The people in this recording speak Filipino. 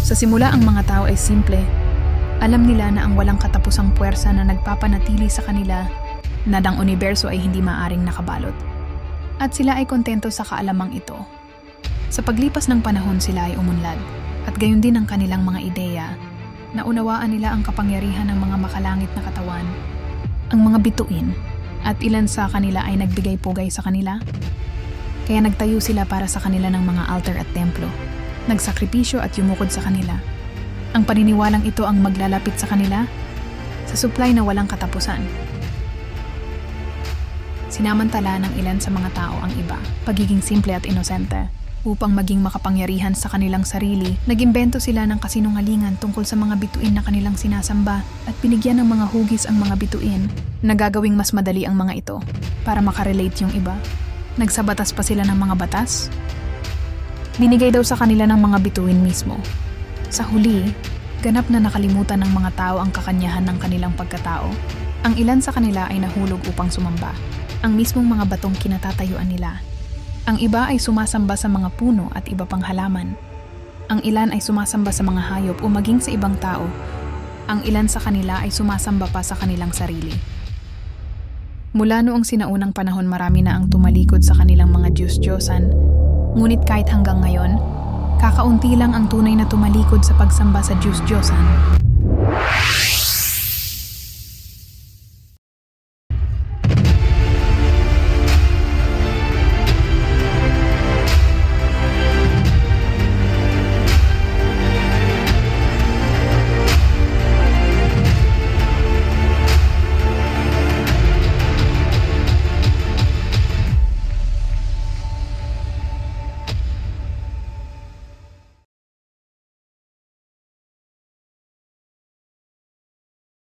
Sa simula ang mga tao ay simple. Alam nila na ang walang katapusang puwersa na nagpapanatili sa kanila na ang universo ay hindi maaring nakabalot. At sila ay kontento sa kaalamang ito. Sa paglipas ng panahon sila ay umunlad at gayon din ang kanilang mga ideya. Naunawaan nila ang kapangyarihan ng mga makalangit na katawan, ang mga bituin, at ilan sa kanila ay nagbigay pugay sa kanila. Kaya nagtayo sila para sa kanila ng mga altar at templo, nagsakripisyo at yumukod sa kanila. Ang paniniwalang ito ang maglalapit sa kanila sa supply na walang katapusan. Sinamantala ng ilan sa mga tao ang iba, pagiging simple at inosente. Upang maging makapangyarihan sa kanilang sarili, nag-imbento sila ng kasinungalingan tungkol sa mga bituin na kanilang sinasamba at binigyan ng mga hugis ang mga bituin na gagawing mas madali ang mga ito para makarelate yung iba. Nagsabatas pa sila ng mga batas. Binigay daw sa kanila ng mga bituin mismo. Sa huli, ganap na nakalimutan ng mga tao ang kakanyahan ng kanilang pagkatao. Ang ilan sa kanila ay nahulog upang sumamba, ang mismong mga batong kinatatayuan nila. Ang iba ay sumasamba sa mga puno at iba pang halaman. Ang ilan ay sumasamba sa mga hayop o maging sa ibang tao. Ang ilan sa kanila ay sumasamba pa sa kanilang sarili. Mula noong sinaunang panahon marami na ang tumalikod sa kanilang mga Diyos-Diyosan. Ngunit kahit hanggang ngayon, kakaunti lang ang tunay na tumalikod sa pagsamba sa Diyos-Diyosan.